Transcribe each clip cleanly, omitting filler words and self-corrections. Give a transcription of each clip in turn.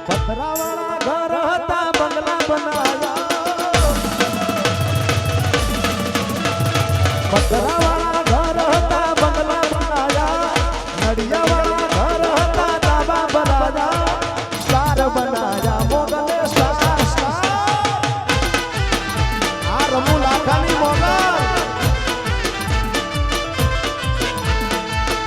પતરાવાળા ઘર હતા બંગલા બનાયા પતરાવાળા ઘર હતા બંગલા બનાયા નડિયાવાળા ઘર હતા ધાબા બનાયા સ્ટાર બનાયા મોગલે સ્ટાર આ રમુ લાખાની મોગલ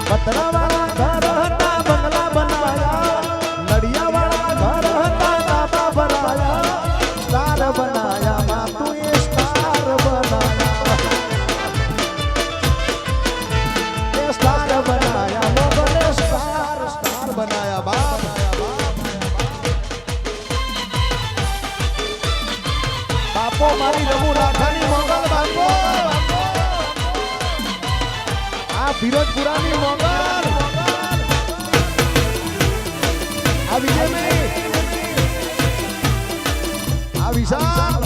પતરાવાળા ઘર હતા બંગલા બનાયા નડિયાવાળા ઘર હતા ધાબા બનાયા સ્ટાર બનાયા માં તું એ સ્ટાર બનાયા એ સ્ટાર બનાયા મોગલે સ્ટાર સ્ટાર બનાયા બાપ બાપો મારી રમુ રાઠાની મોગલ બાપો આ ફિરોજપુરાની મોગલ આ વિજય નહીં આ વિશાલ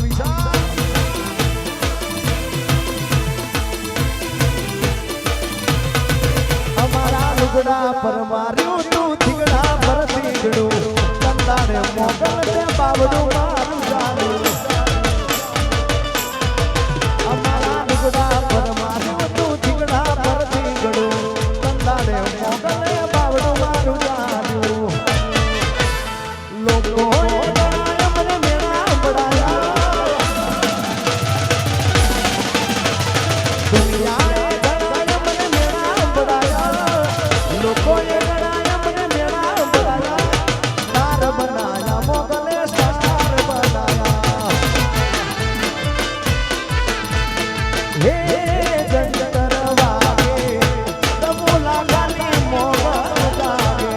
અમારા લુગડા પર માર્યું તું થીગડા પર થીગડું કંદાડે મોગલ ને બાવડું મારું જાડું અમારા લુગડા પર માર્યું તું થીગડા પર થીગડું કંદાડે મોગલ ને બાવડું મારું જાડું લોકો મને મેળા પડાયા દુનિયાએ ગણાયા મને મેળા પડાયા લોકોએ ગણાયા મને મેળા પડાયા સ્ટાર બનાયા મોગલે સ્ટાર બનાયા હે જંતર વાગે રમુ લાખાની મોગલ જાગે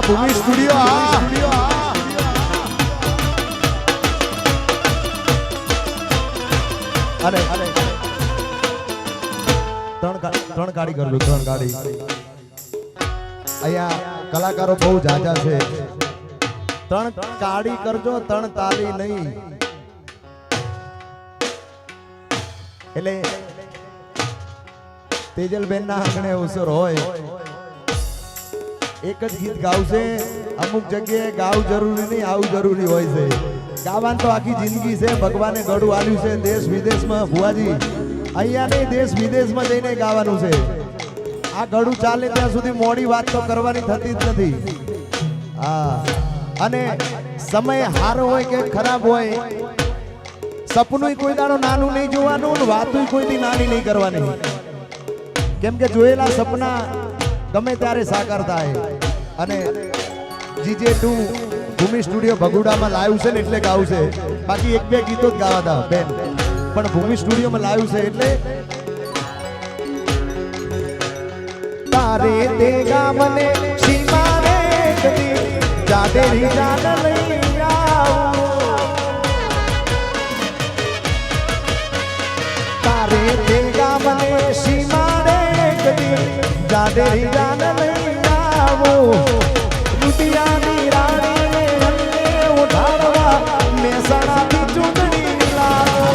ભૂમિ સ્ટુડિયો અરે ત્રણ ગાડી કરજો ત્રણ ગાડી અહીંયા કલાકારો બહુ જાજા છે ત્રણ ગાડી કરજો ત્રણ તાલી નહીં એટલે તેજલબેન ના આંગણે અવસર હોય એક જ ગીત ગાવશે અમુક જગ્યાએ ગાવ જરૂરી નહીં આવું જરૂરી હોય છે ગાવાનું તો આખી જિંદગી છે ભગવાને ગળું આલ્યું છે દેશ વિદેશમાં ભુવાજી અહીંયા નહીં દેશ વિદેશમાં જઈને ગાવાનું છે આ ગળું ચાલે ત્યાં સુધી મોડી વાત તો કરવાની થતી જ નથી હા અને સમય સારો હોય કે ખરાબ હોય સપનું કોઈ દાડો નાનું નહીં જોવાનું ને વાતું કોઈની નાની નહીં કરવાની કેમ કે જોયેલા સપના ગમે ત્યારે સાકાર થાય અને GJ2 ભૂમિ સ્ટુડિયો ભગુડામાં લાવ્યું છે ને એટલે ગાવું છે બાકી એક બે ગીતો જ ગાવા દા બેન પણ ભૂમિ સ્ટુડિયોમાં લાવ્યું છે એટલે તારે તે ગામને સીમા રે કદી જાડેરી જાન લઈ આવો તારે તે ગામને સીમા રે કદી જાડેરી જાન લઈ આવો રૂપિયાની રાણીને રંગે ઉઠાડવા મહેસાણાથી ચૂંટણી લાવો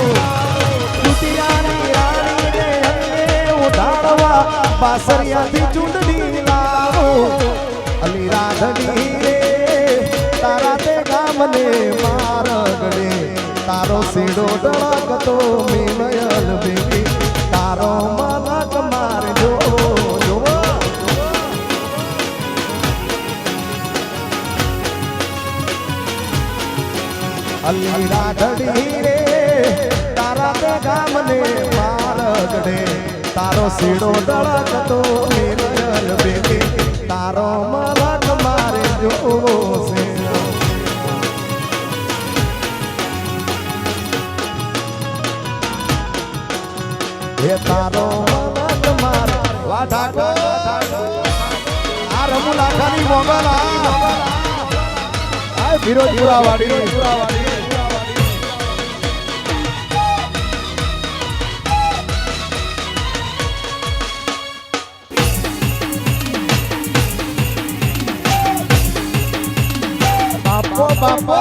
રૂપિયાની રાણીને રંગે ઉઠાડવા બાસરિયાથી ચૂંટણી લાવો અલી રાધડી રે તારા તે ગામને મારગડે તારો સીડો ધડકતો મેમયલ બેટી તારો મલક મારજો અલી રાધડી રે તારા તે ગામને મારગડે તારો સીડો ધડકતો નયન બેટી તારો મલક મારે જોવો છે હે તારો મલક મારે વાઢા આ રમુલા ખાની મોગલ આ ફિરોજપુરા વાડી બાપો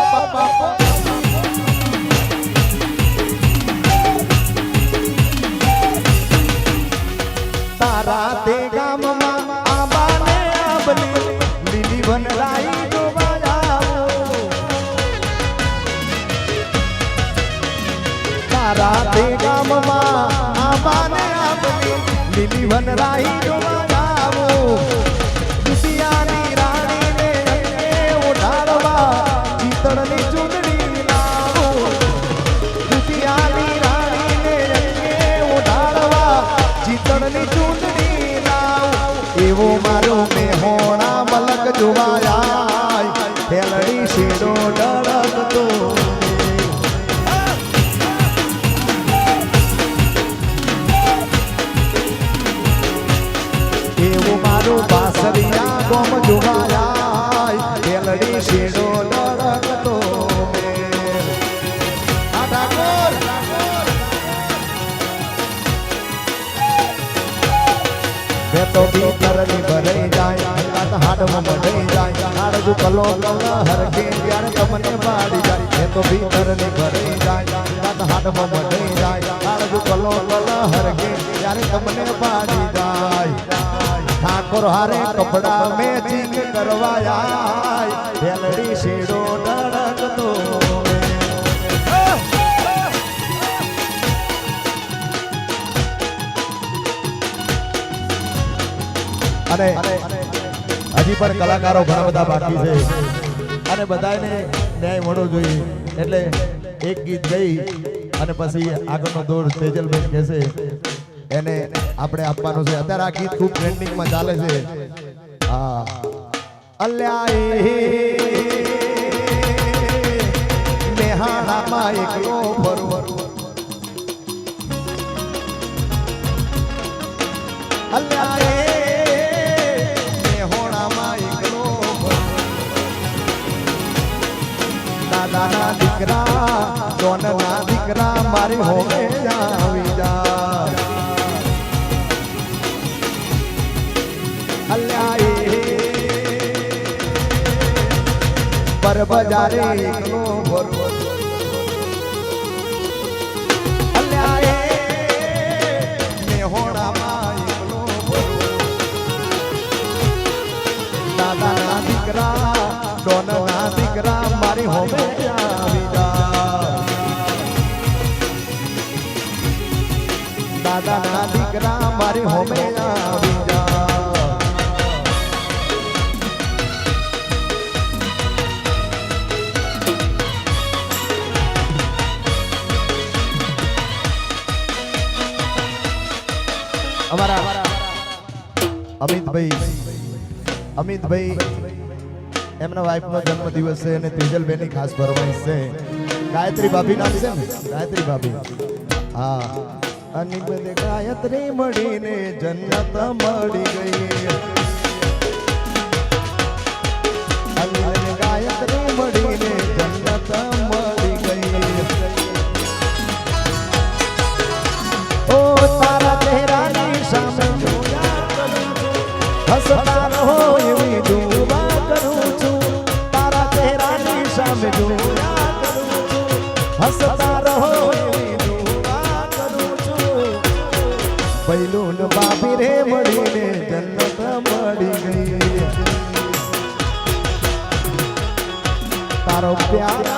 તારા તે ગામમાં આંબાને આંબલી લીલી વનરાઈ જોવા જાઓ તારા તે ગામમાં આંબાને આંબલી લીલી વનરાઈ જોવા જાઓ દુધિયાની રાણીને અંગે ઓઢાડવા ચિતળની ચૂંદડી લાવો દુધિયાની રાણીને અંગે ઓઢાડવા ચિતળની ચૂંદડી લાવો એવો મારો મેહોણા મલક જોવાયા ખેલડી શેડો ડળકતો એવો મારો બાસરિયા ગોમ જોવાયા ખેલડી શેડો ડળકતો તો ભીતરની ભરાઈ જાય કાત હાડમાં મઢાઈ જાય હાડજુ કલો હરકે ત્યારે તમને પાડી જાય તો ભીતરની ભરાઈ જાય કાત હાડમાં મઢાઈ જાય હાડજુ કલો હરકે ત્યારે તમને પાડી જાય ઠાકોર હારે કપડા મેચિંગ કરવાયા ભેલડી શેડો ડળકતો અને હજી પણ કલાકારો ઘણા બધા બાકી છે અને બધાને ન્યાય મળવો જોઈએ એટલે એક ગીત ગઈ અને પછી આગળનો દોર તેજલભાઈ કહેશે એને આપણે આપવાનું છે અત્યારે આ ગીત ખૂબ ટ્રેન્ડિંગમાં ચાલે છે હા અલ્યા મેહાણામાં એકલો ફરવો અલ્યા દાદાના દીકરા સોનના દીકરા મારી હોમે આવી જા અલ્યા પર બજારે એકલો ફરવો અલ્યા મેહોણામાં એકલો ફરવો દાદાના દીકરા સોનના દીકરા મારી હોમે આવી જા દાદાના દીકરા મારી હોમે આવી જા અમારા અમિતભાઈ એમના વાઈફનો જન્મદિવસ છે અને તેજલબેનની ખાસ ફરમાઈશ છે ગાયત્રી ભાભી નામ છે ને ગાયત્રી ભાભી હા અને બધે ગાયત્રી મળીને જન્નત મળી ગઈ અને ગાયત્રી મળીને જન્નત મળી ગઈ ઓ તારા ચહેરાની સામે જોયા કરું હસતા રહો એવી દુઆ કરું છું તારા ચહેરાની સામે જોયા કરું છું હસતા રહો એવી દુઆ કરું છું પહેલું બાપી રે મળીને જન્નત મળી ગઈ તારો પ્યાર